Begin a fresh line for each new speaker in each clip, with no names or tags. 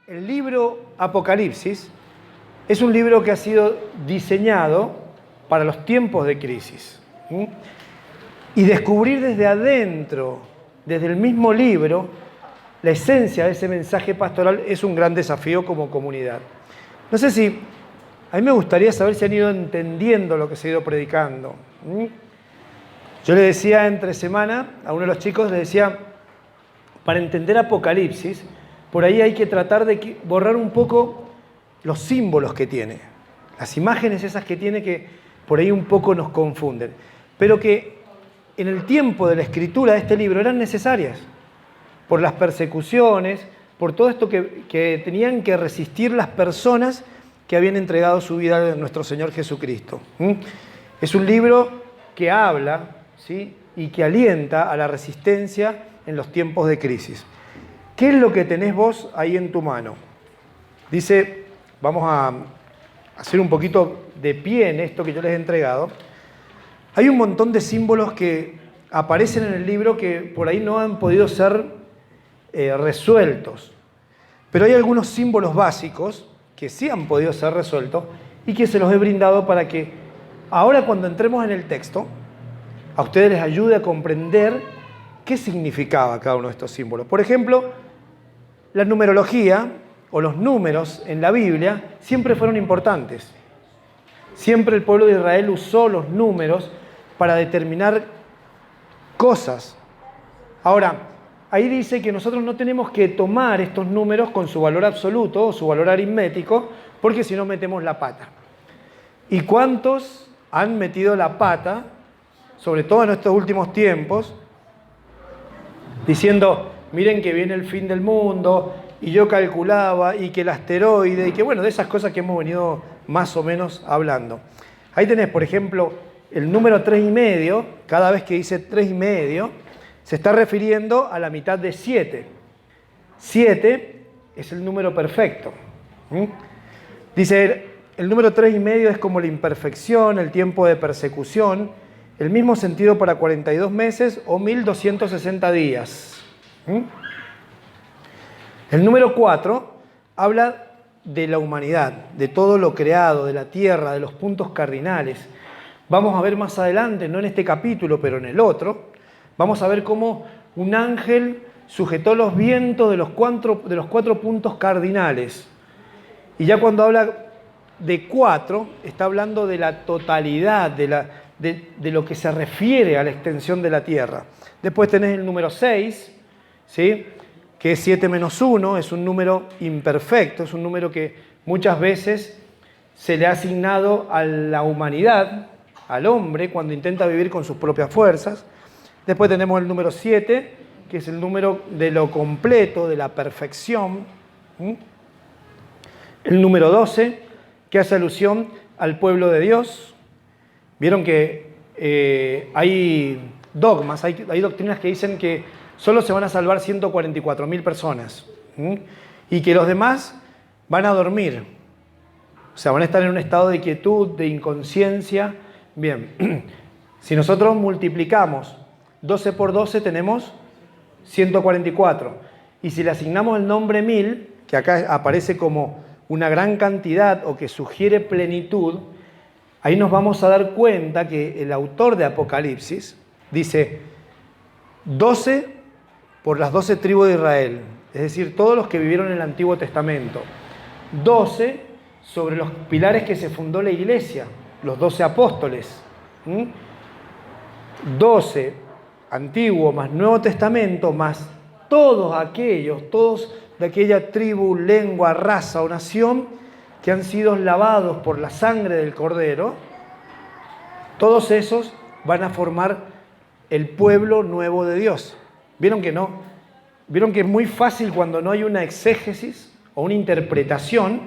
El libro Apocalipsis es un libro que ha sido diseñado para los tiempos de crisis. Y descubrir desde adentro, desde el mismo libro, la esencia de ese mensaje pastoral es un gran desafío como comunidad. No sé si, a mí me gustaría saber si han ido entendiendo lo que se ha ido predicando. Yo le decía entre semana a uno de los chicos, le decía, para entender Apocalipsis, por ahí hay que tratar de borrar un poco los símbolos que tiene, las imágenes esas que tiene que por ahí un poco nos confunden, pero que en el tiempo de la escritura de este libro eran necesarias, por las persecuciones, por todo esto que tenían que resistir las personas que habían entregado su vida a nuestro Señor Jesucristo. Es un libro que habla, ¿sí?, y que alienta a la resistencia en los tiempos de crisis. ¿Qué es lo que tenés vos ahí en tu mano? Dice, vamos a hacer un poquito de pie en esto que yo les he entregado. Hay un montón de símbolos que aparecen en el libro que por ahí no han podido ser resueltos. Pero hay algunos símbolos básicos que sí han podido ser resueltos y que se los he brindado para que ahora cuando entremos en el texto, a ustedes les ayude a comprender qué significaba cada uno de estos símbolos. Por ejemplo, la numerología o los números en la Biblia siempre fueron importantes. Siempre el pueblo de Israel usó los números para determinar cosas. Ahora, ahí dice que nosotros no tenemos que tomar estos números con su valor absoluto o su valor aritmético, porque si no metemos la pata. ¿Y cuántos han metido la pata, sobre todo en estos últimos tiempos, diciendo, miren que viene el fin del mundo, y yo calculaba, y que el asteroide, y que bueno, de esas cosas que hemos venido más o menos hablando. Ahí tenés, por ejemplo, el número 3,5, cada vez que dice 3,5, se está refiriendo a la mitad de 7. 7 es el número perfecto. Dice, el número 3,5 es como la imperfección, el tiempo de persecución, el mismo sentido para 42 meses o 1260 días. El número 4 habla de la humanidad, de todo lo creado, de la tierra, de los puntos cardinales. Vamos a ver más adelante, no en este capítulo, pero en el otro, vamos a ver cómo un ángel sujetó los vientos de los cuatro puntos cardinales. Y ya cuando habla de 4, está hablando de la totalidad, de lo que se refiere a la extensión de la tierra. Después tenés el número 6, ¿sí?, que es 7 menos 1, es un número imperfecto, es un número que muchas veces se le ha asignado a la humanidad, al hombre, cuando intenta vivir con sus propias fuerzas. Después tenemos el número 7, que es el número de lo completo, de la perfección. El número 12, que hace alusión al pueblo de Dios. Vieron que hay dogmas, hay doctrinas que dicen que solo se van a salvar 144.000 personas y que los demás van a dormir. O sea, van a estar en un estado de quietud, de inconsciencia. Bien, si nosotros multiplicamos 12 por 12 tenemos 144. Y si le asignamos el nombre 1000, que acá aparece como una gran cantidad o que sugiere plenitud, ahí nos vamos a dar cuenta que el autor de Apocalipsis dice 12 por las 12 tribus de Israel, es decir, todos los que vivieron en el Antiguo Testamento. 12 sobre los pilares que se fundó la iglesia, los 12 apóstoles. 12 Antiguo más Nuevo Testamento, más todos de aquella tribu, lengua, raza o nación que han sido lavados por la sangre del Cordero, todos esos van a formar el pueblo nuevo de Dios. ¿Vieron que no? ¿Vieron que es muy fácil cuando no hay una exégesis o una interpretación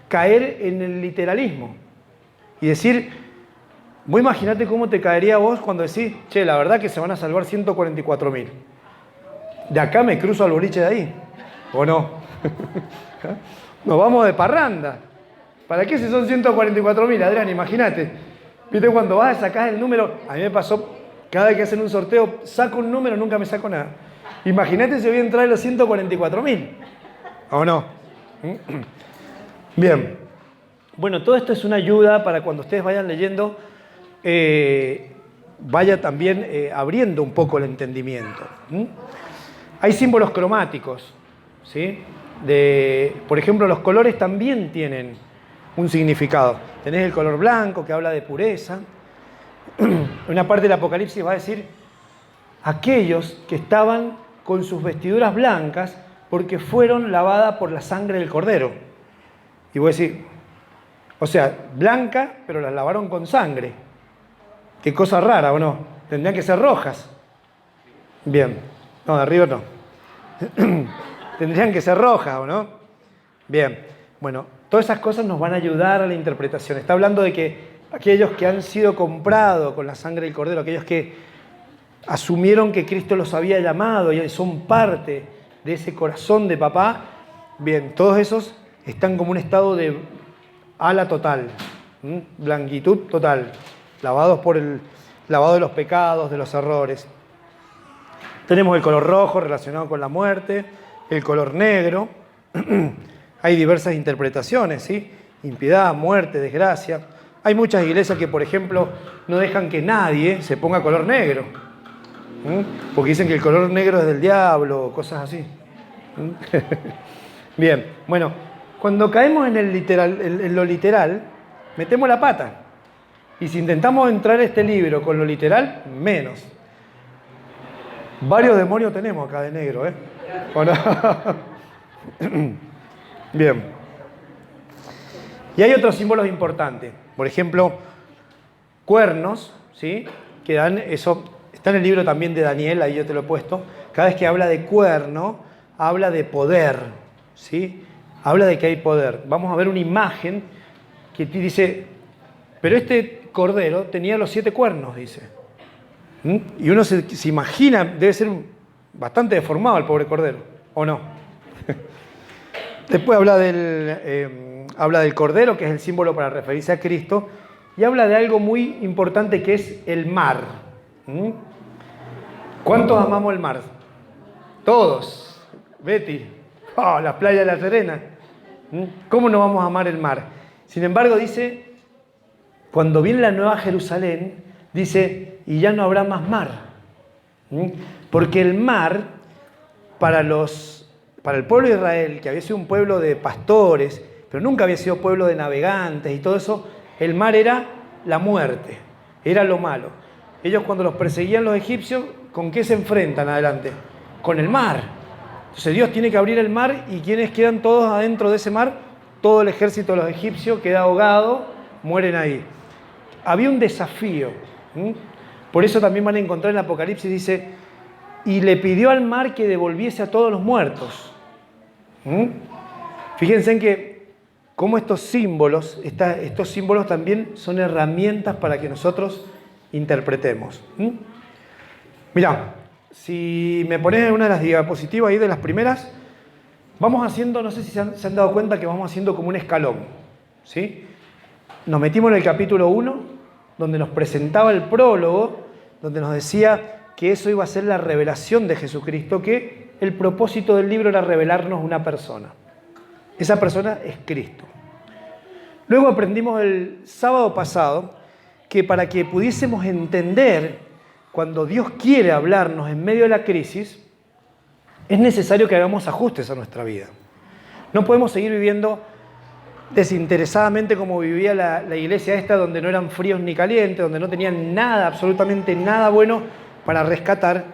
caer en el literalismo? Y decir, vos imaginate cómo te caería vos cuando decís, che, la verdad que se van a salvar 144.000. De acá me cruzo al boliche de ahí, ¿o no? Nos vamos de parranda. ¿Para qué si son 144.000, Adrián? Imagínate. ¿Viste cuando vas a sacar el número? A mí me pasó, cada vez que hacen un sorteo, saco un número, nunca me saco nada. Imagínate si voy a entrar en los 144.000. ¿O no? Bien. Bueno, todo esto es una ayuda para cuando ustedes vayan leyendo, vaya también abriendo un poco el entendimiento. Hay símbolos cromáticos, ¿sí? Por ejemplo, los colores también tienen un significado. Tenés el color blanco que habla de pureza. Una parte del Apocalipsis va a decir aquellos que estaban con sus vestiduras blancas porque fueron lavadas por la sangre del Cordero. Y voy a decir, o sea, blanca, pero las lavaron con sangre. Qué cosa rara, ¿o no? Tendrían que ser rojas. Bien. No, de arriba no. Tendrían que ser rojas, ¿o no? Bien. Bueno, todas esas cosas nos van a ayudar a la interpretación. Está hablando de que aquellos que han sido comprados con la sangre del Cordero, aquellos que asumieron que Cristo los había llamado y son parte de ese corazón de papá, bien, todos esos están como un estado de ala total, blanquitud total, lavados por el lavado de los pecados, de los errores. Tenemos el color rojo relacionado con la muerte, el color negro. Hay diversas interpretaciones, ¿sí? Impiedad, muerte, desgracia. Hay muchas iglesias que, por ejemplo, no dejan que nadie se ponga color negro, porque dicen que el color negro es del diablo o cosas así. Bien, bueno, cuando caemos en lo literal, metemos la pata. Y si intentamos entrar a este libro con lo literal, menos. Varios demonios tenemos acá de negro, ¿eh? ¿O no? Bien. Y hay otros símbolos importantes. Por ejemplo, cuernos, ¿sí? Que dan eso. Está en el libro también de Daniel, ahí yo te lo he puesto. Cada vez que habla de cuerno, habla de poder, ¿sí? Habla de que hay poder. Vamos a ver una imagen que dice, pero este cordero tenía los 7 cuernos, dice. Y uno se imagina, debe ser bastante deformado el pobre cordero, ¿o no? Después habla del cordero, que es el símbolo para referirse a Cristo, y habla de algo muy importante que es el mar. ¿Cuántos amamos el mar? Todos. Betty, las playas de La Serena. ¿Cómo no vamos a amar el mar? Sin embargo, dice, cuando viene la Nueva Jerusalén, dice, y ya no habrá más mar. Porque el mar, para el pueblo de Israel, que había sido un pueblo de pastores, pero nunca había sido pueblo de navegantes y todo eso, el mar era la muerte, era lo malo. Ellos cuando los perseguían los egipcios, ¿con qué se enfrentan adelante? Con el mar. Entonces Dios tiene que abrir el mar y quienes quedan todos adentro de ese mar, todo el ejército de los egipcios queda ahogado, mueren ahí. Había un desafío. Por eso también van a encontrar en el Apocalipsis, dice, y le pidió al mar que devolviese a todos los muertos. Fíjense en que cómo estos símbolos también son herramientas para que nosotros interpretemos. Mirá, si me pones en una de las diapositivas ahí de las primeras, vamos haciendo, no sé si se han dado cuenta que vamos haciendo como un escalón, ¿sí? Nos metimos en el capítulo 1, donde nos presentaba el prólogo, donde nos decía que eso iba a ser la revelación de Jesucristo, que el propósito del libro era revelarnos una persona. Esa persona es Cristo. Luego aprendimos el sábado pasado que para que pudiésemos entender cuando Dios quiere hablarnos en medio de la crisis, es necesario que hagamos ajustes a nuestra vida. No podemos seguir viviendo desinteresadamente como vivía la iglesia esta, donde no eran fríos ni calientes, donde no tenían nada, absolutamente nada bueno para rescatar,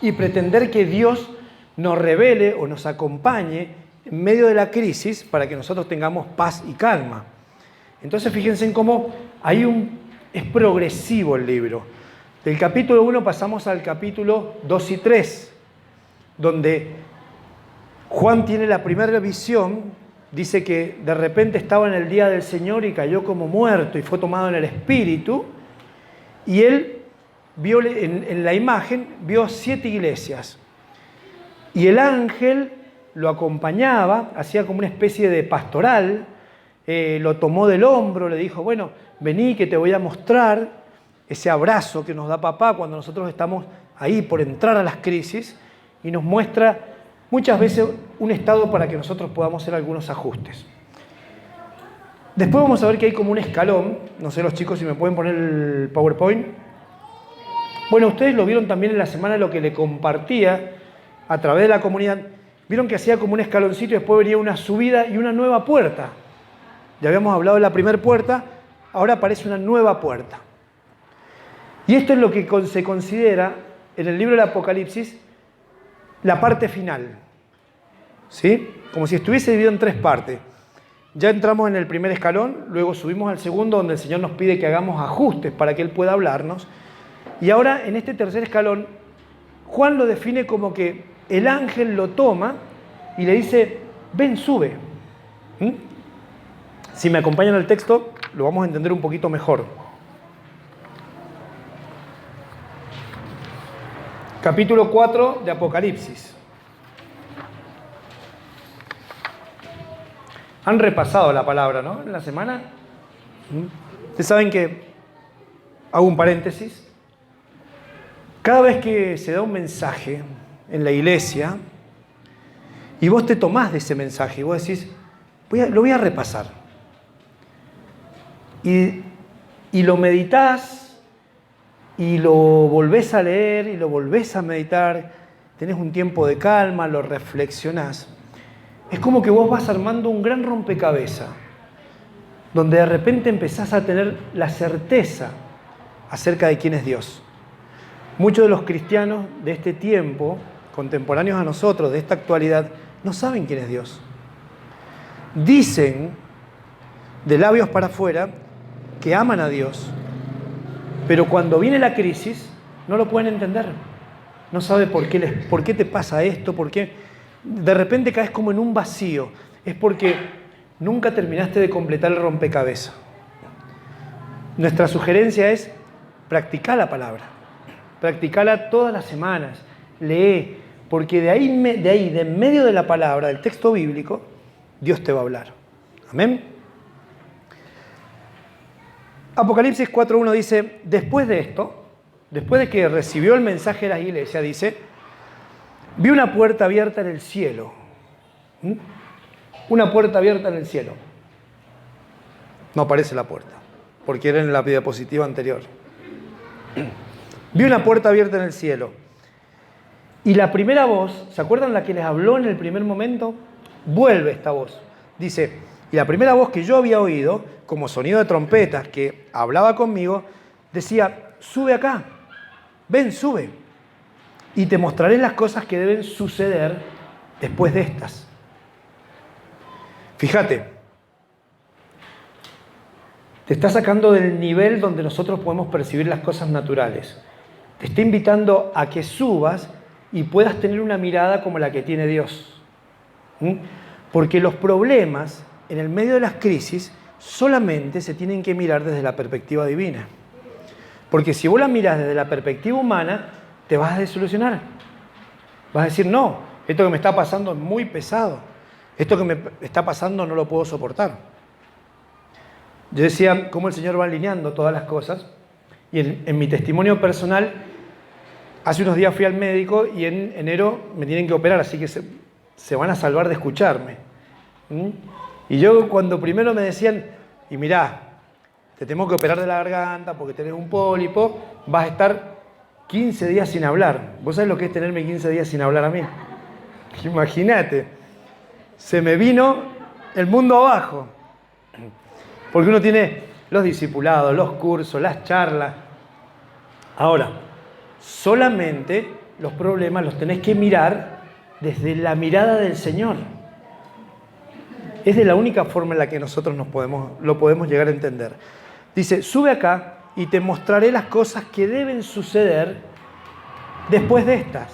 y pretender que Dios nos revele o nos acompañe en medio de la crisis para que nosotros tengamos paz y calma. Entonces fíjense en cómo es progresivo el libro. Del capítulo 1 pasamos al capítulo 2 y 3, donde Juan tiene la primera visión. Dice que de repente estaba en el día del Señor y cayó como muerto y fue tomado en el Espíritu. Y él vio en la imagen, vio 7 iglesias. Y el ángel lo acompañaba, hacía como una especie de pastoral, lo tomó del hombro, le dijo, bueno, vení que te voy a mostrar ese abrazo que nos da papá cuando nosotros estamos ahí por entrar a las crisis, y nos muestra muchas veces un estado para que nosotros podamos hacer algunos ajustes. Después vamos a ver que hay como un escalón, no sé los chicos si me pueden poner el PowerPoint. Bueno, ustedes lo vieron también en la semana lo que le compartía a través de la comunidad. Vieron que hacía como un escaloncito y después venía una subida y una nueva puerta. Ya habíamos hablado de la primera puerta, ahora aparece una nueva puerta. Y esto es lo que se considera en el libro del Apocalipsis la parte final. ¿Sí? Como si estuviese dividido en tres partes. Ya entramos en el primer escalón, luego subimos al segundo donde el Señor nos pide que hagamos ajustes para que Él pueda hablarnos. Y ahora en este tercer escalón, Juan lo define como que el ángel lo toma y le dice, ven, sube. Si me acompañan al texto, lo vamos a entender un poquito mejor. Capítulo 4 de Apocalipsis. Han repasado la palabra, ¿no? En la semana. Ustedes saben que, hago un paréntesis, cada vez que se da un mensaje en la iglesia y vos te tomás de ese mensaje y vos decís, lo voy a repasar. Y lo meditás y lo volvés a leer y lo volvés a meditar, tenés un tiempo de calma, lo reflexionás. Es como que vos vas armando un gran rompecabezas, donde de repente empezás a tener la certeza acerca de quién es Dios. Muchos de los cristianos de este tiempo, contemporáneos a nosotros, de esta actualidad, no saben quién es Dios. Dicen, de labios para afuera, que aman a Dios, pero cuando viene la crisis, no lo pueden entender. No sabe por qué te pasa esto, por qué de repente caes como en un vacío. Es porque nunca terminaste de completar el rompecabezas. Nuestra sugerencia es practicar la palabra. Practicala todas las semanas. Lee, porque de en medio de la palabra, del texto bíblico, Dios te va a hablar. Amén. Apocalipsis 4.1 dice, después de esto, después de que recibió el mensaje de la iglesia, dice, vi una puerta abierta en el cielo. Una puerta abierta en el cielo. No aparece la puerta, porque era en la diapositiva anterior. Vi una puerta abierta en el cielo. Y la primera voz, ¿se acuerdan la que les habló en el primer momento? Vuelve esta voz. Dice, y la primera voz que yo había oído, como sonido de trompetas, que hablaba conmigo, decía, sube acá, ven, sube, y te mostraré las cosas que deben suceder después de estas. Fíjate, te está sacando del nivel donde nosotros podemos percibir las cosas naturales. Te está invitando a que subas y puedas tener una mirada como la que tiene Dios. Porque los problemas, en el medio de las crisis, solamente se tienen que mirar desde la perspectiva divina. Porque si vos la mirás desde la perspectiva humana, te vas a desilusionar. Vas a decir, no, esto que me está pasando es muy pesado. Esto que me está pasando no lo puedo soportar. Yo decía cómo el Señor va alineando todas las cosas. Y en mi testimonio personal, hace unos días fui al médico y en enero me tienen que operar, así que se van a salvar de escucharme. Y yo cuando primero me decían, y mirá, te tengo que operar de la garganta porque tenés un pólipo, vas a estar 15 días sin hablar. ¿Vos sabés lo que es tenerme 15 días sin hablar a mí? Imagínate, se me vino el mundo abajo. Porque uno tiene los discipulados, los cursos, las charlas. Ahora, solamente los problemas los tenés que mirar desde la mirada del Señor. Es de la única forma en la que nosotros lo podemos llegar a entender. Dice, sube acá y te mostraré las cosas que deben suceder después de estas.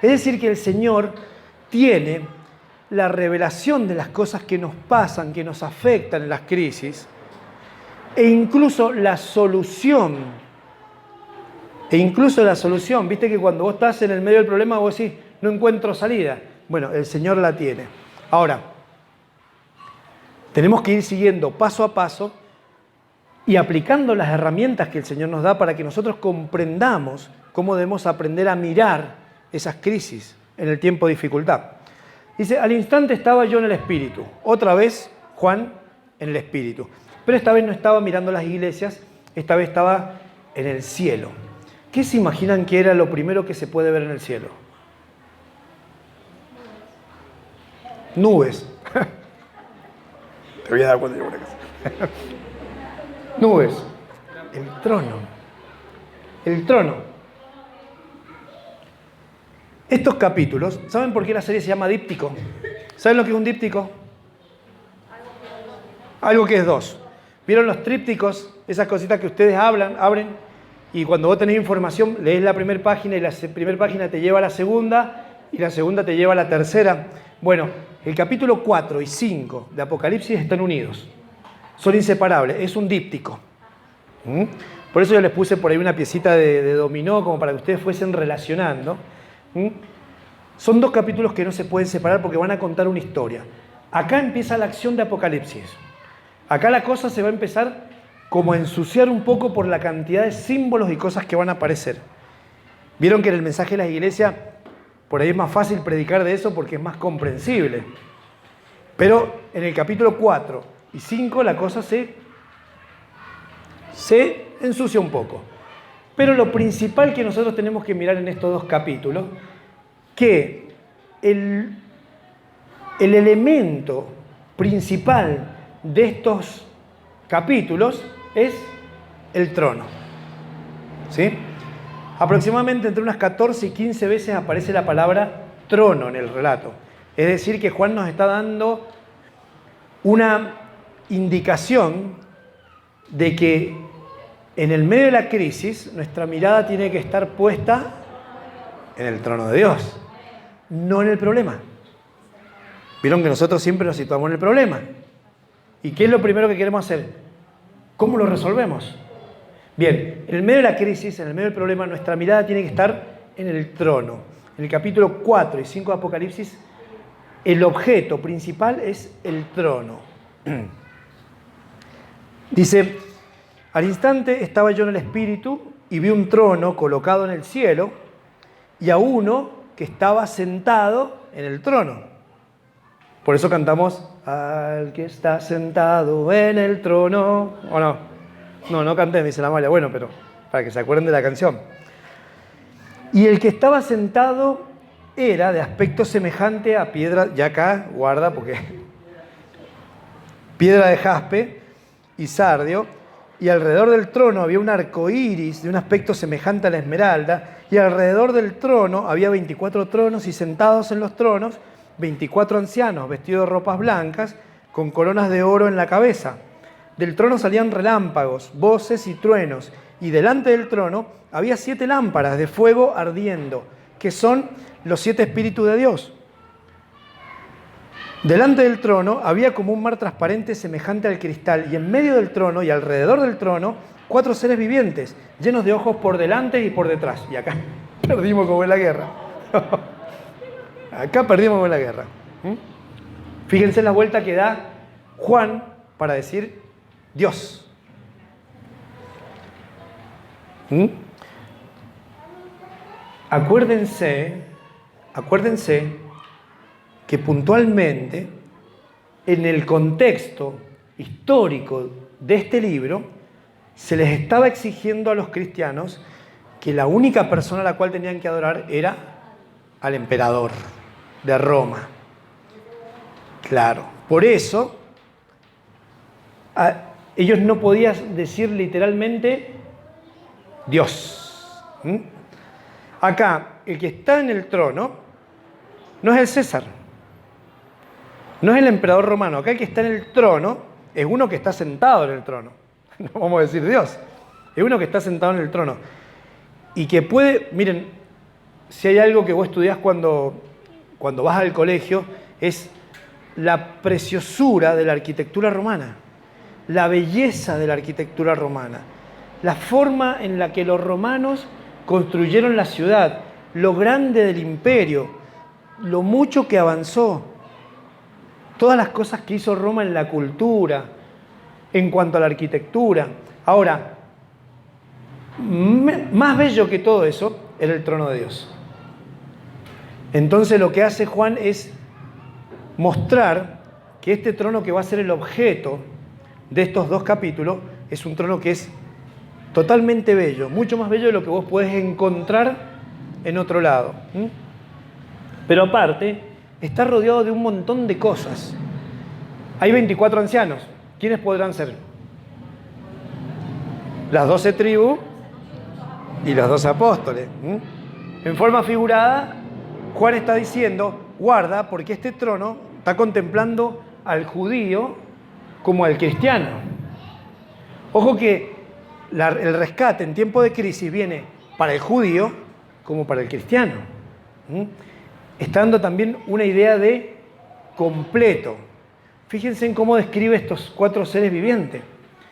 Es decir, que el Señor tiene la revelación de las cosas que nos pasan, que nos afectan en las crisis, e incluso la solución. Viste que cuando vos estás en el medio del problema, vos decís, no encuentro salida. Bueno, el Señor la tiene. Ahora, tenemos que ir siguiendo paso a paso y aplicando las herramientas que el Señor nos da para que nosotros comprendamos cómo debemos aprender a mirar esas crisis. en el tiempo de dificultad. Dice, al instante estaba yo en el Espíritu. Otra vez, Juan en el Espíritu. Pero esta vez no estaba mirando las iglesias, esta vez estaba en el cielo. ¿Qué se imaginan que era lo primero que se puede ver en el cielo? Nubes. Te voy a dar cuando llego a la casa. Nubes. El trono. El trono. Estos capítulos, ¿saben por qué la serie se llama díptico? ¿Saben lo que es un díptico? Algo que es dos. ¿Vieron los trípticos? Esas cositas que ustedes abren y cuando vos tenés información lees la primera página y la primera página te lleva a la segunda y la segunda te lleva a la tercera. Bueno, el capítulo 4 y 5 de Apocalipsis están unidos. Son inseparables. Es un díptico. Por eso yo les puse por ahí una piecita de dominó como para que ustedes fuesen relacionando. Son dos capítulos que no se pueden separar porque van a contar una historia. Acá empieza la acción de Apocalipsis. Acá la cosa se va a empezar como a ensuciar un poco por la cantidad de símbolos y cosas que van a aparecer. Vieron que en el mensaje de la iglesia por ahí es más fácil predicar de eso porque es más comprensible. Pero en el capítulo 4 y 5 la cosa se ensucia un poco. Pero lo principal que nosotros tenemos que mirar en estos dos capítulos, que el elemento principal de estos capítulos es el trono. ¿Sí? Aproximadamente entre unas 14 y 15 veces aparece la palabra trono en el relato. Es decir, que Juan nos está dando una indicación de que en el medio de la crisis nuestra mirada tiene que estar puesta en el trono de Dios, no en el problema. Vieron que nosotros siempre nos situamos en el problema. ¿Y qué es lo primero que queremos hacer? ¿Cómo lo resolvemos? Bien, en el medio de la crisis, en el medio del problema, nuestra mirada tiene que estar en el trono. En el capítulo 4 y 5 de Apocalipsis, el objeto principal es el trono. Dice, al instante estaba yo en el Espíritu y vi un trono colocado en el cielo y a uno que estaba sentado en el trono. Por eso cantamos, al que está sentado en el trono. ¿O no? No canté, me dice la María. Bueno, pero para que se acuerden de la canción. Y el que estaba sentado era de aspecto semejante a piedra, ya acá, guarda, porque piedra de jaspe y sardio, y alrededor del trono había un arco iris de un aspecto semejante a la esmeralda, y alrededor del trono había 24 tronos, y sentados en los tronos 24 ancianos vestidos de ropas blancas, con coronas de oro en la cabeza. Del trono salían relámpagos, voces y truenos, y delante del trono había 7 lámparas de fuego ardiendo, que son los 7 espíritus de Dios. Delante del trono había como un mar transparente semejante al cristal, y en medio del trono y alrededor del trono 4 seres vivientes, llenos de ojos por delante y por detrás. Y acá perdimos como en la guerra. Acá perdimos como en la guerra. Fíjense la vuelta que da Juan para decir Dios. Acuérdense que puntualmente en el contexto histórico de este libro se les estaba exigiendo a los cristianos que la única persona a la cual tenían que adorar era al emperador de Roma. Claro, por eso ellos no podían decir literalmente Dios. Acá, el que está en el trono no es el César, no es el emperador romano. Acá el que está en el trono es uno que está sentado en el trono. No vamos a decir Dios, es uno que está sentado en el trono. Y que puede, miren, si hay algo que vos estudiás cuando vas al colegio, es la preciosura de la arquitectura romana, la belleza de la arquitectura romana, la forma en la que los romanos construyeron la ciudad, lo grande del imperio, lo mucho que avanzó, todas las cosas que hizo Roma en la cultura, en cuanto a la arquitectura. Ahora, más bello que todo eso era el trono de Dios. Entonces lo que hace Juan es mostrar que este trono que va a ser el objeto de estos 2 capítulos es un trono que es totalmente bello, mucho más bello de lo que vos podés encontrar en otro lado. Pero aparte, está rodeado de un montón de cosas. Hay 24 ancianos. ¿Quiénes podrán ser? Las 12 tribus y los 12 apóstoles. En forma figurada, Juan está diciendo, guarda, porque este trono está contemplando al judío como al cristiano. Ojo que el rescate en tiempo de crisis viene para el judío como para el cristiano. Está dando también una idea de completo. Fíjense en cómo describe estos 4 seres vivientes.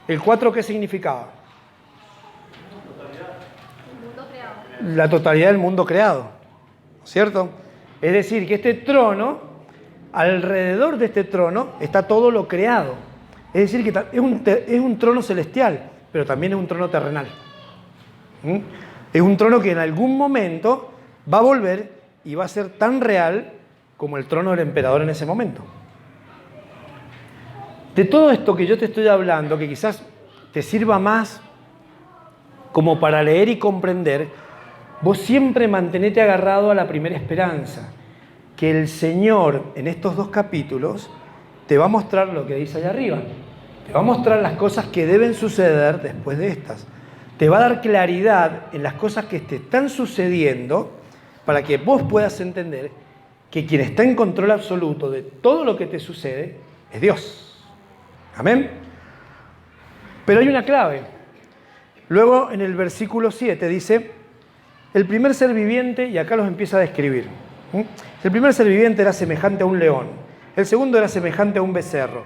¿El 4 qué significaba? La totalidad del mundo creado, ¿cierto? Es decir, que este trono, alrededor de este trono está todo lo creado. Es decir, que es un trono celestial, pero también es un trono terrenal. Es un trono que en algún momento va a volver y va a ser tan real como el trono del emperador en ese momento. De todo esto que yo te estoy hablando, que quizás te sirva más como para leer y comprender, vos siempre mantenete agarrado a la primera esperanza, que el Señor en estos 2 capítulos te va a mostrar lo que dice allá arriba. Te va a mostrar las cosas que deben suceder después de estas. Te va a dar claridad en las cosas que te están sucediendo para que vos puedas entender que quien está en control absoluto de todo lo que te sucede es Dios. Amén. Pero hay una clave. Luego en el versículo 7 dice, el primer ser viviente, y acá los empieza a describir. El primer ser viviente era semejante a un león. El segundo era semejante a un becerro.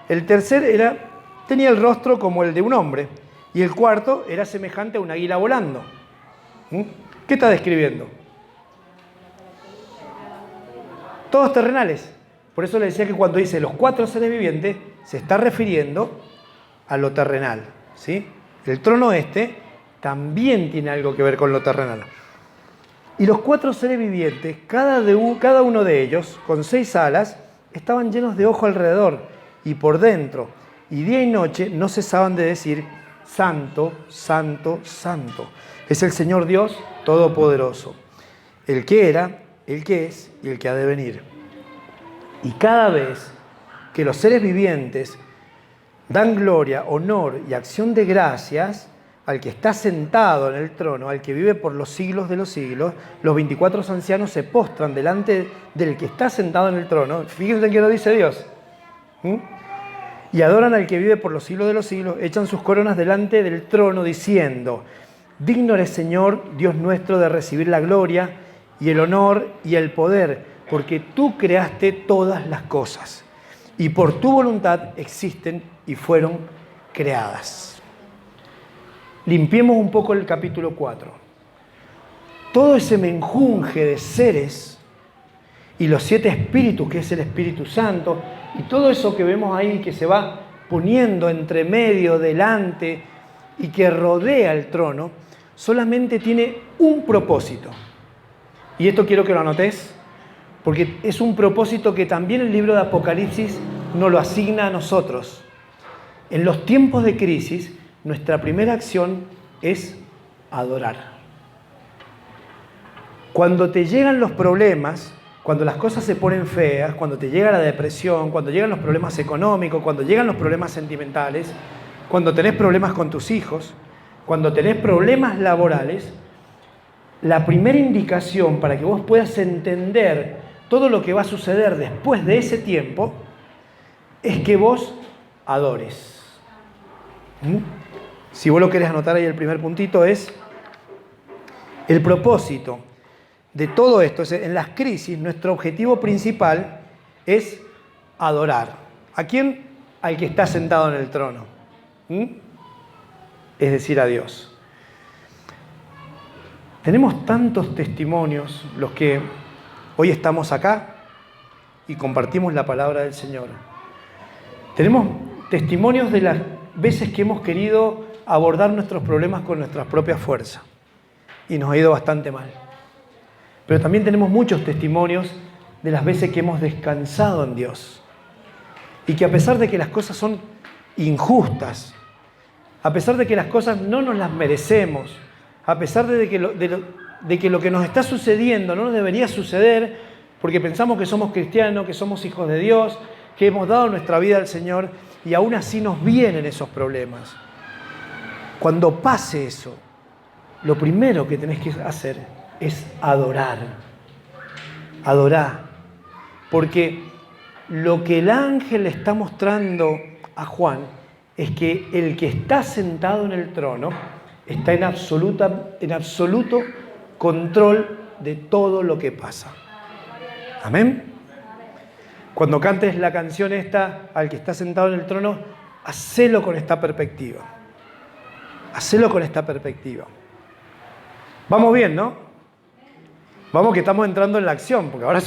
El tercer tenía el rostro como el de un hombre. Y el cuarto era semejante a un águila volando. ¿Qué está describiendo? Todos terrenales. Por eso le decía que cuando dice los 4 seres vivientes, se está refiriendo a lo terrenal, ¿sí? El trono también tiene algo que ver con lo terrenal. Y los 4 seres vivientes, cada uno de ellos, con 6 alas, estaban llenos de ojo alrededor y por dentro. Y día y noche no cesaban de decir, Santo, Santo, Santo. Es el Señor Dios Todopoderoso, el que era, el que es y el que ha de venir. Y cada vez que los seres vivientes dan gloria, honor y acción de gracias al que está sentado en el trono, al que vive por los siglos de los siglos, los 24 ancianos se postran delante del que está sentado en el trono. Fíjense que lo dice Dios. Y adoran al que vive por los siglos de los siglos, echan sus coronas delante del trono diciendo, digno eres Señor, Dios nuestro, de recibir la gloria y el honor y el poder, porque tú creaste todas las cosas y por tu voluntad existen y fueron creadas. Limpiemos un poco el capítulo 4. Todo ese menjunje de seres y los 7 espíritus, que es el Espíritu Santo, y todo eso que vemos ahí que se va poniendo entre medio, delante y que rodea el trono, solamente tiene un propósito. Y esto quiero que lo anotes, porque es un propósito que también el libro de Apocalipsis nos lo asigna a nosotros. En los tiempos de crisis, nuestra primera acción es adorar. Cuando te llegan los problemas, cuando las cosas se ponen feas, cuando te llega la depresión, cuando llegan los problemas económicos, cuando llegan los problemas sentimentales, cuando tenés problemas con tus hijos, cuando tenés problemas laborales, la primera indicación para que vos puedas entender todo lo que va a suceder después de ese tiempo es que vos adores. Si vos lo querés anotar ahí, el primer puntito es el propósito de todo esto. En las crisis, nuestro objetivo principal es adorar. ¿A quién? Al que está sentado en el trono. Es decir, a Dios. Tenemos tantos testimonios, los que hoy estamos acá y compartimos la palabra del Señor. Tenemos testimonios de las veces que hemos querido abordar nuestros problemas con nuestras propias fuerzas y nos ha ido bastante mal. Pero también tenemos muchos testimonios de las veces que hemos descansado en Dios. Y que a pesar de que las cosas son injustas, a pesar de que las cosas no nos las merecemos, a pesar de que lo que nos está sucediendo no nos debería suceder, porque pensamos que somos cristianos, que somos hijos de Dios, que hemos dado nuestra vida al Señor, y aún así nos vienen esos problemas. Cuando pase eso, lo primero que tenés que hacer es adorar. Adorar. Porque lo que el ángel le está mostrando a Juan es que el que está sentado en el trono está en absoluto control de todo lo que pasa. Amén. Cuando cantes la canción esta, al que está sentado en el trono, hacelo con esta perspectiva. Hacelo con esta perspectiva. Vamos bien, ¿no? Vamos que estamos entrando en la acción, porque ahora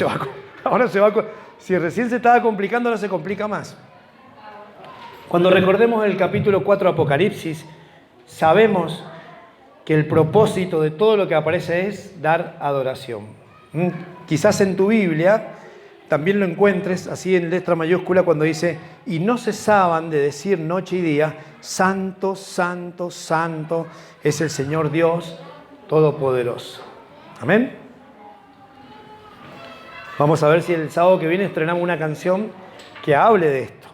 se va. Si recién se estaba complicando, ahora se complica más. Cuando recordemos el capítulo 4 de Apocalipsis, sabemos que el propósito de todo lo que aparece es dar adoración. Quizás en tu Biblia también lo encuentres así en letra mayúscula cuando dice: y no cesaban de decir noche y día, santo, santo, santo es el Señor Dios Todopoderoso. Amén. Vamos a ver si el sábado que viene estrenamos una canción que hable de esto.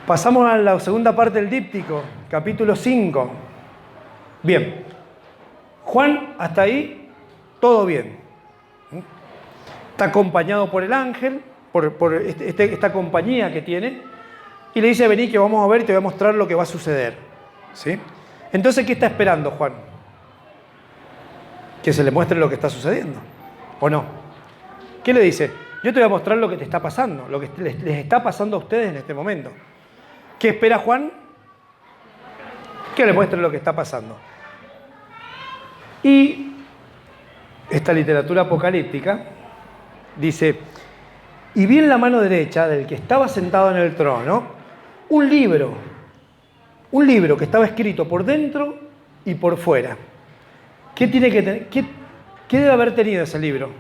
Pasamos a la segunda parte del díptico, capítulo 5. Bien, Juan, hasta ahí, todo bien. Está acompañado por el ángel, por esta compañía que tiene, y le dice: vení que vamos a ver y te voy a mostrar lo que va a suceder. ¿Sí? Entonces, ¿qué está esperando Juan? Que se le muestre lo que está sucediendo, ¿o no? ¿Qué le dice? Yo te voy a mostrar lo que te está pasando, lo que les está pasando a ustedes en este momento. ¿Qué espera Juan? Que le muestre lo que está pasando. Y esta literatura apocalíptica dice: y vi en la mano derecha del que estaba sentado en el trono un libro que estaba escrito por dentro y por fuera. ¿Qué tiene que tener? ¿Qué debe haber tenido ese libro?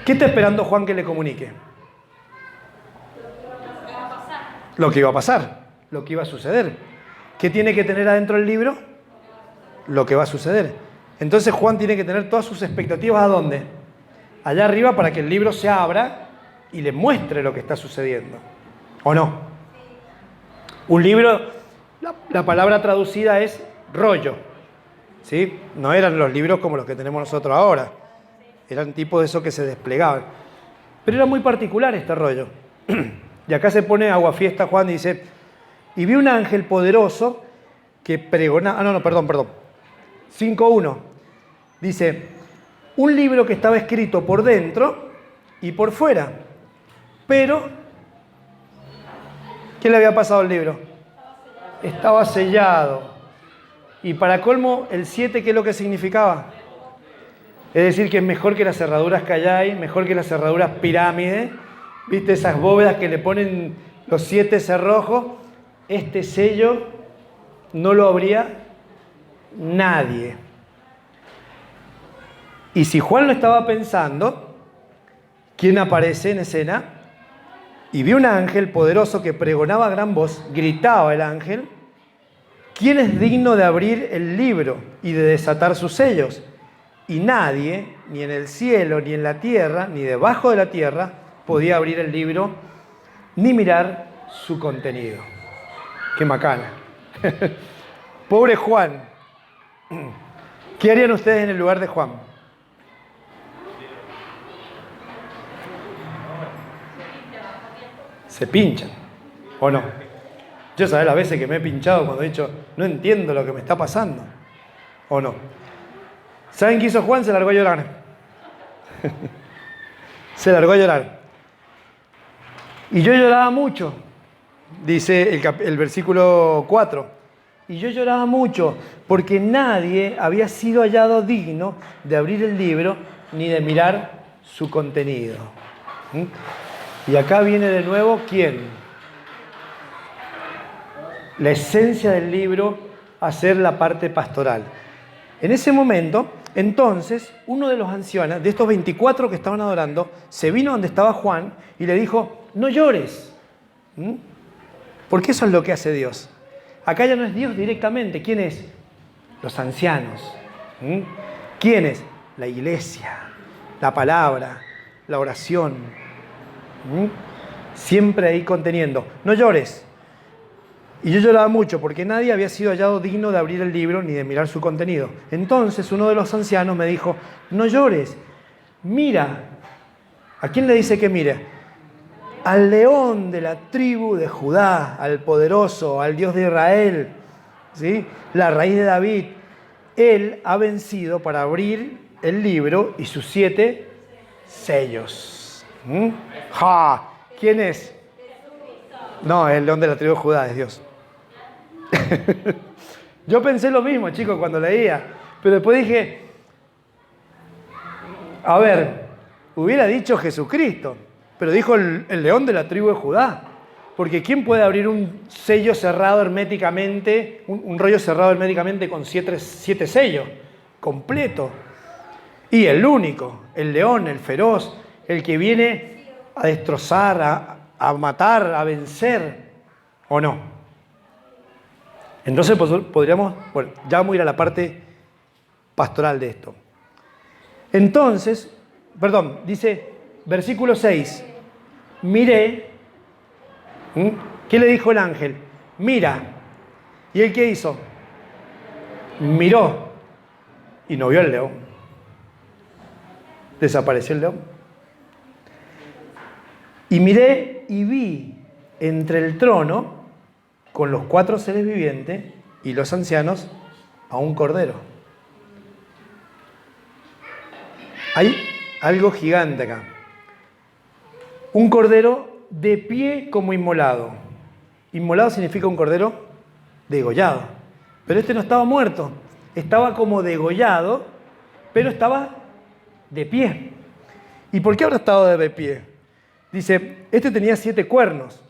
¿Qué está esperando Juan que le comunique? Lo que iba a pasar, lo que iba a suceder. ¿Qué tiene que tener adentro el libro? Lo que va a suceder. Entonces Juan tiene que tener todas sus expectativas ¿a dónde? Allá arriba, para que el libro se abra y le muestre lo que está sucediendo. ¿O no? Un libro, la palabra traducida es rollo. ¿Sí? No eran los libros como los que tenemos nosotros ahora. Eran tipo de esos que se desplegaban. Pero era muy particular este rollo. Y acá se pone aguafiesta Juan y dice: y vi un ángel poderoso que pregonaba... perdón. 5.1. Dice: un libro que estaba escrito por dentro y por fuera. Pero, ¿qué le había pasado al libro? Estaba sellado. Y para colmo, el 7, ¿qué es lo que significaba? Es decir, que es mejor que las cerraduras que hay, mejor que las cerraduras pirámides. ¿Viste esas bóvedas que le ponen los 7 cerrojos? Este sello no lo abría nadie. Y si Juan lo estaba pensando, ¿quién aparece en escena? Y vi un ángel poderoso que pregonaba a gran voz, gritaba el ángel: ¿quién es digno de abrir el libro y de desatar sus sellos? Y nadie, ni en el cielo, ni en la tierra, ni debajo de la tierra, podía abrir el libro ni mirar su contenido. ¡Qué macana! Pobre Juan. ¿Qué harían ustedes en el lugar de Juan? Se pinchan, ¿o no? Yo sabés las veces que me he pinchado cuando he dicho: no entiendo lo que me está pasando, ¿o no? ¿Saben qué hizo Juan? Se largó a llorar. Se largó a llorar. Y yo lloraba mucho, dice el versículo 4. Y yo lloraba mucho porque nadie había sido hallado digno de abrir el libro ni de mirar su contenido. Y acá viene de nuevo, ¿quién? La esencia del libro a hacer la parte pastoral. En ese momento, entonces, uno de los ancianos, de estos 24 que estaban adorando, se vino donde estaba Juan y le dijo, no llores. Porque eso es lo que hace Dios. Acá ya no es Dios directamente. ¿Quién es? Los ancianos. ¿Quién es? La iglesia, la palabra, la oración. Siempre ahí conteniendo. No llores. Y yo lloraba mucho porque nadie había sido hallado digno de abrir el libro ni de mirar su contenido. Entonces uno de los ancianos me dijo, no llores, mira. ¿A quién le dice que mire? Al león de la tribu de Judá, al poderoso, al Dios de Israel, ¿sí? La raíz de David. Él ha vencido para abrir el libro y sus 7 sellos. ¡Ja! ¿Quién es? No, el león de la tribu de Judá es Dios. Yo pensé lo mismo, chicos, cuando leía, pero después dije, a ver, hubiera dicho Jesucristo, pero dijo el león de la tribu de Judá, porque ¿quién puede abrir un sello cerrado herméticamente, un rollo cerrado herméticamente con 7 sellos, completo? Y el único, el león, el feroz, el que viene a destrozar, a matar, a vencer, ¿o no? Entonces podríamos, bueno, ya vamos a ir a la parte pastoral de esto. Entonces, dice, versículo 6, miré, ¿qué le dijo el ángel? Mira. ¿Y él qué hizo? Miró y no vio el león. Desapareció el león. Y miré y vi entre el trono, con los 4 seres vivientes y los ancianos, a un cordero. Hay algo gigante acá. Un cordero de pie como inmolado. Inmolado significa un cordero degollado. Pero este no estaba muerto. Estaba como degollado, pero estaba de pie. ¿Y por qué habrá estado de pie? Dice, este tenía 7 cuernos.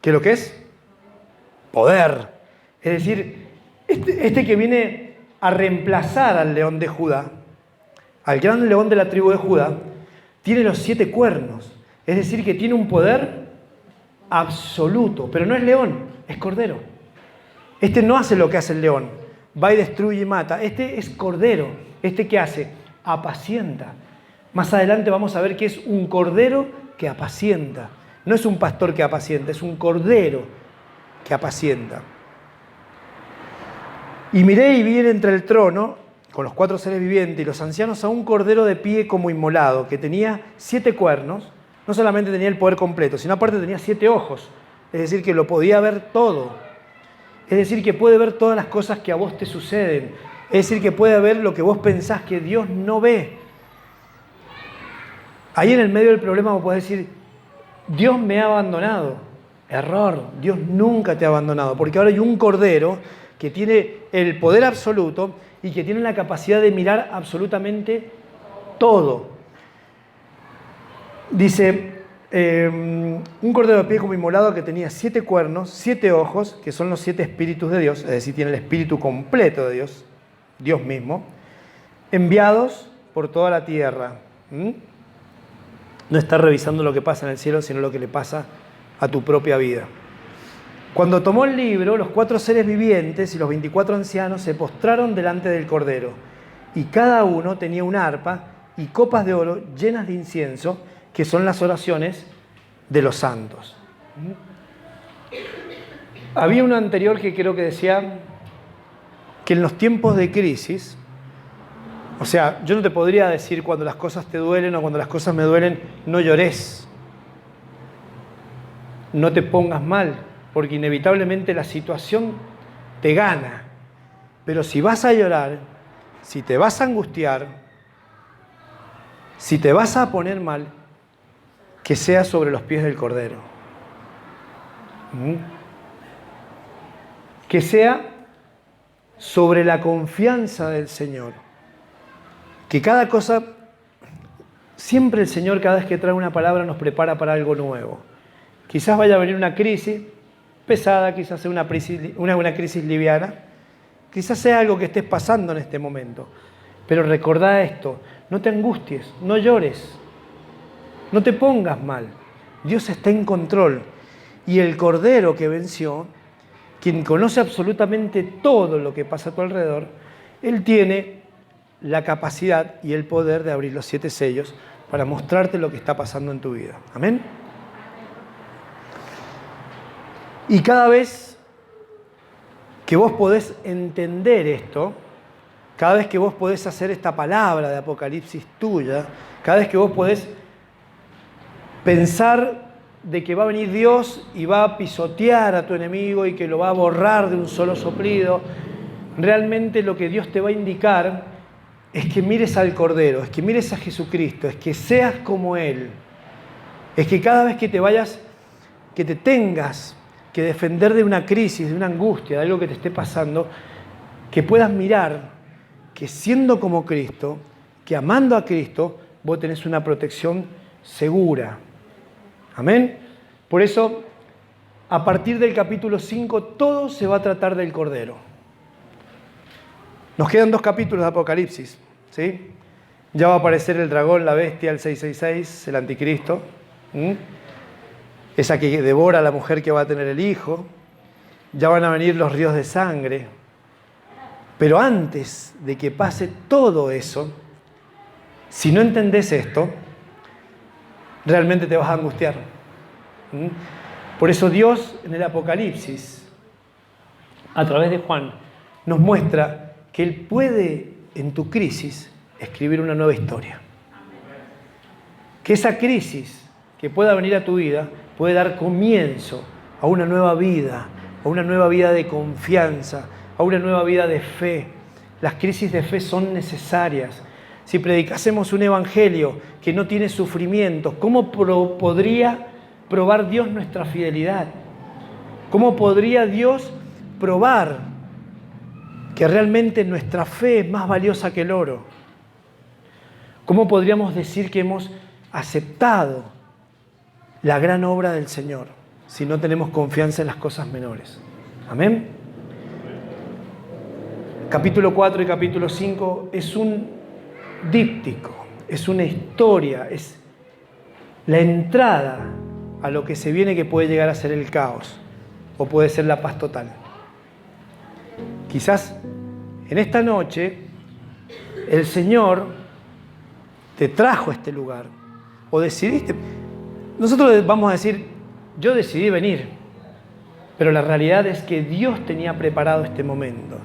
¿Qué es lo que es? Poder. Es decir, este que viene a reemplazar al león de Judá, al gran león de la tribu de Judá, tiene los 7 cuernos. Es decir, que tiene un poder absoluto. Pero no es león, es cordero. Este no hace lo que hace el león. Va y destruye y mata. Este es cordero. ¿Este qué hace? Apacienta. Más adelante vamos a ver que es un cordero que apacienta. No es un pastor que apacienta, es un cordero que apacienta. Y miré y vi entre el trono, con los 4 seres vivientes y los ancianos, a un cordero de pie como inmolado, que tenía 7 cuernos. No solamente tenía el poder completo, sino aparte tenía 7 ojos. Es decir, que lo podía ver todo. Es decir, que puede ver todas las cosas que a vos te suceden. Es decir, que puede ver lo que vos pensás que Dios no ve. Ahí en el medio del problema vos podés decir, Dios me ha abandonado. Error, Dios nunca te ha abandonado, porque ahora hay un cordero que tiene el poder absoluto y que tiene la capacidad de mirar absolutamente todo. Dice, un cordero de pie como inmolado que tenía 7 cuernos, 7 ojos, que son los 7 espíritus de Dios, es decir, tiene el espíritu completo de Dios, Dios mismo, enviados por toda la tierra. No está revisando lo que pasa en el cielo, sino lo que le pasa a tu propia vida. Cuando tomó el libro, los 4 seres vivientes y los 24 ancianos se postraron delante del Cordero, y cada uno tenía una arpa y copas de oro llenas de incienso, que son las oraciones de los santos. Había uno anterior que creo que decía que en los tiempos de crisis, o sea, yo no te podría decir cuando las cosas te duelen o cuando las cosas me duelen, no llores. No te pongas mal, porque inevitablemente la situación te gana. Pero si vas a llorar, si te vas a angustiar, si te vas a poner mal, que sea sobre los pies del Cordero. Que sea sobre la confianza del Señor. Que cada cosa, siempre el Señor, cada vez que trae una palabra, nos prepara para algo nuevo. Quizás vaya a venir una crisis pesada, quizás sea una crisis liviana, Quizás sea algo que estés pasando en este momento. Pero recordá esto, no te angusties, no llores, no te pongas mal. Dios está en control. Y el Cordero que venció, quien conoce absolutamente todo lo que pasa a tu alrededor, Él tiene la capacidad y el poder de abrir los 7 sellos para mostrarte lo que está pasando en tu vida. Amén. Y cada vez que vos podés entender esto, cada vez que vos podés hacer esta palabra de Apocalipsis tuya, cada vez que vos podés pensar de que va a venir Dios y va a pisotear a tu enemigo y que lo va a borrar de un solo soplido, realmente lo que Dios te va a indicar es que mires al Cordero, es que mires a Jesucristo, es que seas como Él, es que cada vez que te vayas, que te tengas que defender de una crisis, de una angustia, de algo que te esté pasando, que puedas mirar que siendo como Cristo, que amando a Cristo, vos tenés una protección segura. Amén. Por eso, a partir del capítulo 5, todo se va a tratar del Cordero. Nos quedan 2 capítulos de Apocalipsis, ¿sí? Ya va a aparecer el dragón, la bestia, el 666, el anticristo. Esa que devora a la mujer que va a tener el hijo. Ya van a venir los ríos de sangre. Pero antes de que pase todo eso, si no entendés esto, realmente te vas a angustiar. Por eso Dios en el Apocalipsis, a través de Juan, nos muestra que Él puede en tu crisis escribir una nueva historia. Que esa crisis que pueda venir a tu vida puede dar comienzo a una nueva vida de confianza, a una nueva vida de fe. Las crisis de fe son necesarias. Si predicásemos un evangelio que no tiene sufrimientos, ¿cómo podría probar Dios nuestra fidelidad? ¿Cómo podría Dios probar que realmente nuestra fe es más valiosa que el oro? ¿Cómo podríamos decir que hemos aceptado la gran obra del Señor si no tenemos confianza en las cosas menores? Amén. Capítulo 4 y capítulo 5 es un díptico, es una historia, es la entrada a lo que se viene, que puede llegar a ser el caos o puede ser la paz total. Quizás en esta noche el Señor te trajo a este lugar o decidiste. Nosotros vamos a decir, yo decidí venir, pero la realidad es que Dios tenía preparado este momento.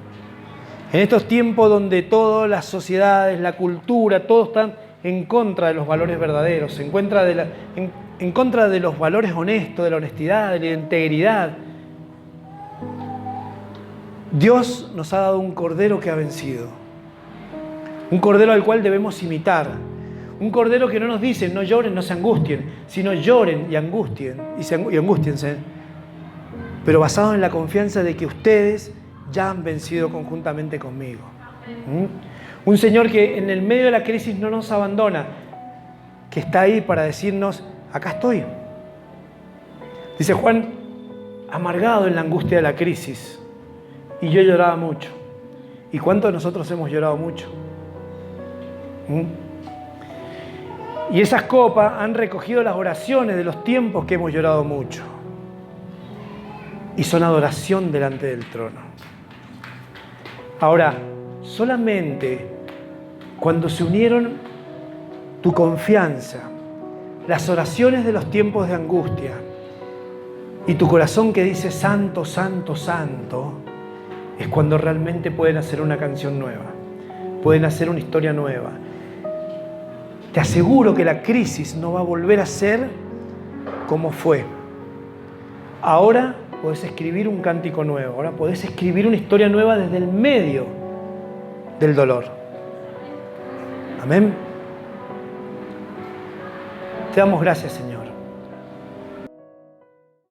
En estos tiempos donde todas las sociedades, la cultura, todos están en contra de los valores verdaderos, en contra de los valores honestos, de la honestidad, de la integridad, Dios nos ha dado un Cordero que ha vencido. Un Cordero al cual debemos imitar. Un Cordero que no nos dice, no lloren, no se angustien, sino lloren y angústiense. Pero basado en la confianza de que ustedes ya han vencido conjuntamente conmigo. Un Señor que en el medio de la crisis no nos abandona, que está ahí para decirnos, acá estoy. Dice Juan, amargado en la angustia de la crisis, y yo lloraba mucho. ¿Y cuántos de nosotros hemos llorado mucho? Y esas copas han recogido las oraciones de los tiempos que hemos llorado mucho. Y son adoración delante del trono. Ahora, solamente cuando se unieron tu confianza, las oraciones de los tiempos de angustia y tu corazón que dice santo, santo, santo, es cuando realmente pueden hacer una canción nueva, pueden hacer una historia nueva. Te aseguro que la crisis no va a volver a ser como fue. Ahora podés escribir un cántico nuevo, ahora podés escribir una historia nueva desde el medio del dolor. Amén. Te damos gracias, Señor.